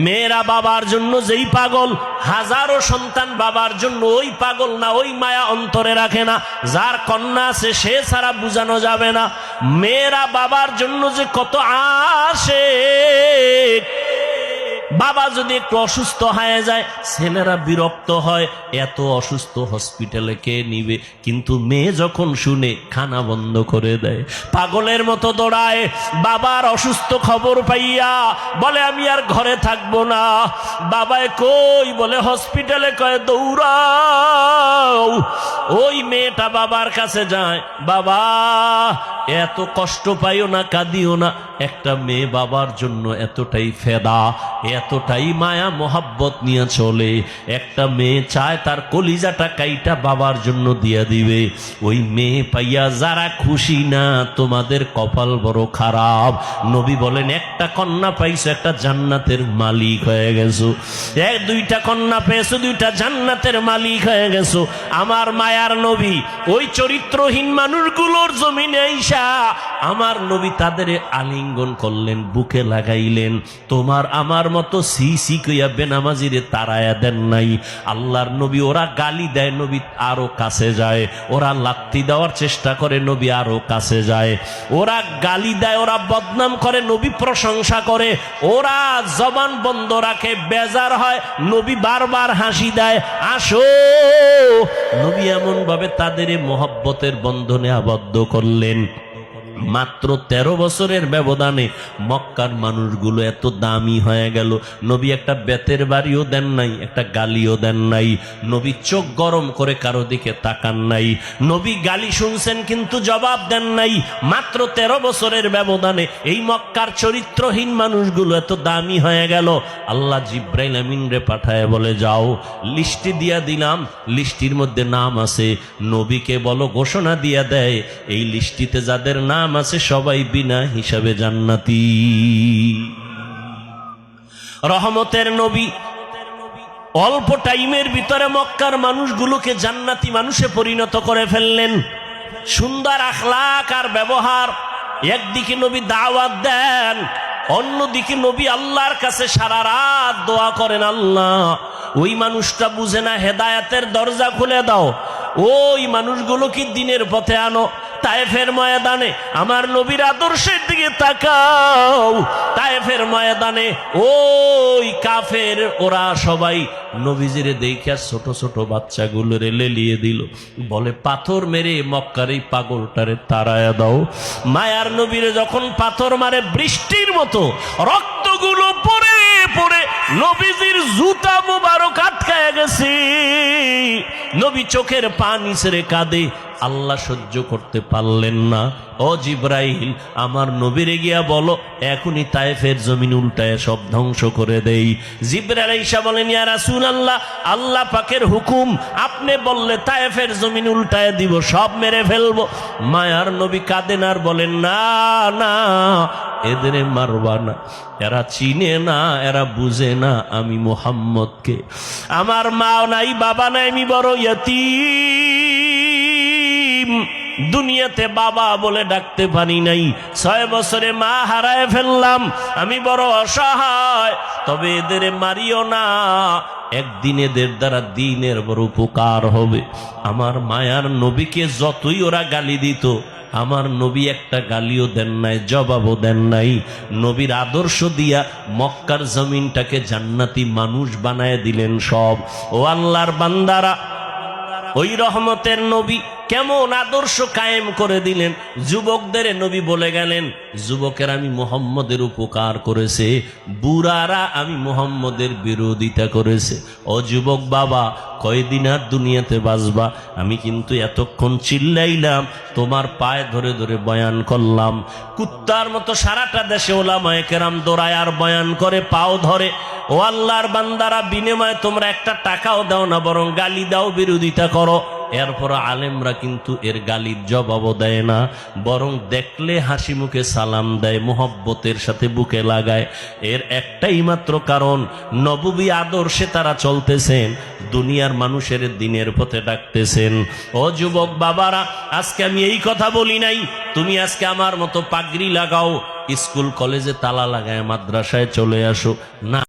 মেয়েরা বাবার জন্য যেই পাগল, হাজারো সন্তান বাবার জন্য ওই পাগল না, ওই মায়া অন্তরে রাখে না। যার কন্যা আছে সে ছাড়া বুঝানো যাবে না। মেয়েরা বাবার জন্য যে কত আশিক। বাবা যদি একটু অসুস্থ হয়ে যায় ছেলেরা বিরক্ত হয়, এত অসুস্থ হসপিটালে কে নিবে, কিন্তু মেয়ে যখন শুনে খানা বন্ধ করে দেয়, পাগলের মতো দৌড়ায়। বাবার অসুস্থ খবর পাইয়া বলে আমি আর ঘরে থাকবো না। বাবায় কই, বলে হসপিটালে, কয় দৌড়াও। ওই মেয়েটা বাবার কাছে যায়, বাবা এত কষ্ট পাইও না, কাঁদিও না। একটা মেয়ে বাবার জন্য এতটাই ফেদা, এতটাই মায়া মোহাব্বত নিয়ে চলে। একটা মেয়ে চায় তার কলিজাটা কাইটা বাবার জন্য দিয়া দিবে। ওই মেয়ে পাইয়া যারা খুশি না, তোমাদের কপাল বড় খারাপ। নবী বলেন একটা কন্যা পাইছো, একটা জান্নাতের মালিক হয়ে গেছো। দুইটা কন্যা পেয়েছো, দুইটা জান্নাতের মালিক হয়ে গেছো। আমার মায়ার নবী ওই চরিত্রহীন মানুষগুলোর জমিনে আইসা আমার নবী তাদের আলিঙ্গন করলেন, বুকে লাগাইলেন। তোমার আমার মতো সি কইয়া বেনামাজিরে তাড়ায়া দেন নাই। আল্লাহর নবী ওরা গালি দেয়, নবী আরো কাছে যায়। ওরা লাত্তি দেওয়ার চেষ্টা করে, নবী আরো কাছে যায়। ওরা গালি দেয়, ওরা বদনাম করে, নবী প্রশংসা করে। ওরা জবান বন্ধ রাখে, বেজার হয়, নবী বারবার হাসি দেয়, আসো। নবী এমন ভাবে তাদের মোহব্বতের বন্ধনে আবদ্ধ করলেন। মাত্র 13 বছরের ব্যবধানে মক্কার মানুষগুলো এত দামি হয়ে গেল। নবী একটা বেতের বাড়িও দেন নাই, একটা গালিও দেন নাই। নবী চোখ গরম করে কারো দিকে তাকান নাই। নবী গালি শুনছেন কিন্তু জবাব দেন নাই। মাত্র 13 বছরের ব্যবধানে এই মক্কার চরিত্রহীন মানুষগুলো এত দামি হয়ে গেল। আল্লাহ জিব্রাইল আমিন রে পাঠায় বলে, যাও লিস্টি দিয়া দিলাম, লিস্টির মধ্যে নাম আছে। নবীকে বলো ঘোষণা দিয়া দেয়, এই লিস্টিতে যাদের নাম আছে সবাই বিনা হিসাবে জান্নাতি। রহমতের নবী অল্প টাইমের ভিতরে মক্কার মানুষগুলোকে জান্নাতি মানুষে পরিণত করে ফেললেন। সুন্দর আখলাক আর ব্যবহার। একদিকে নবী দাওয়াত দেন, অন্যদিকে নবী আল্লাহর কাছে সারা রাত দোয়া করেন, আল্লাহ ওই মানুষটা বুঝে না, হেদায়েতের দরজা খুলে দাও, ওই মানুষগুলো কি দিনের পথে আনো। তায়েফের ময়দানে আমার নবীর আদর্শের দিকে তাকাও। তায়েফের ময়দানে ওই কাফের ওরা সবাই নবীজিরে দেখিয়া ছোট ছোট বাচ্চাগুলোরে লেলিয়ে দিল, বলে পাথর মেরে মক্কার এই পাগলটারে তাড়ায়া দাও। মায়ার নবীরে যখন পাথর মারে বৃষ্টির মতো রক্তগুলো পড়ে পড়ে নবীজির জুতা মুবারক আটকায় গেছে। নবী চোখের পানি ছেড়ে কাঁদে। আল্লাহ সহ্য করতে পারলেন না। ও জিব্রাইল, আমার নবীরে গিয়া বলো এখনই তায়েফের জমিন উল্টায় সব ধ্বংস করে দেই। জিব্রাইল আইসা বলেন, ইয়া রাসূলুল্লাহ, আল্লাহ পাকের হুকুম, আপনি বললে তায়েফের জমিন উল্টায় দিব, সব মেরে ফেলবো। মায়ার নবী কাঁদেন আর বলেন, না না, এদের মারবা না, এরা চিনে না, এরা বুঝে না আমি মুহাম্মদকে। আমার মা নাই, বাবা নাই, আমি বড় ইয়তীম। দুনিয়াতে বাবা বলে ডাকতে পারি নাই। 6 বছরে মা হারায় ফেললাম, আমি বড় অসহায়। তবে এদের মারিও না, একদিন এদের দ্বারা দিনের বড় উপকার হবে। আমার মায়ার নবীকে যতই ওরা গালি দিত, আমার নবী একটা গালিও দেন নাই, জবাবও দেন নাই। নবীর আদর্শ দিয়া মক্কার জমিনটাকে জান্নাতি মানুষ বানায় দিলেন সব। ও আল্লাহর বান্দারা, ওই রহমতের নবী কেমন আদর্শ কায়েম করে দিলেন। যুবকদের নবী বলে গেলেন, যুবকের আমি মুহাম্মদের উপকার করেছে, বুড়ারা আমি মুহাম্মদের বিরোধিতা করেছে। ও যুবক বাবা, কয়দিন আর দুনিয়াতে বাঁচবা? আমি কিন্তু এতক্ষণ চিল্লাইলাম, তোমার পায়ে ধরে ধরে বয়ান করলাম। কুত্তার মতো সারাটা দেশে ওলামায়ে কেরাম দৌড়ায় আর বয়ান করে, পাও ধরে। ও আল্লাহর বান্দারা, বিনিময়ে তোমরা একটা টাকাও দাও না, বরং গালি দাও, বিরোধিতা করো। এরপর আলেমরা কিন্তু এর গালির জবাবও দেয় না, বরং দেখলে হাসি মুখে সালাম দেয়, মোহব্বতের সাথে বুকে লাগায়। এর একটাই মাত্র কারণ, নববী আদর্শে তারা চলতেছেন, দুনিয়ার মানুষের দিনের পথে ডাকতেছেন। ও যুবক বাবারা, আজকে আমি এই কথা বলি নাই তুমি আজকে আমার মতো পাগড়ি লাগাও, স্কুল কলেজে তালা লাগায় মাদ্রাসায় চলে আসো, না।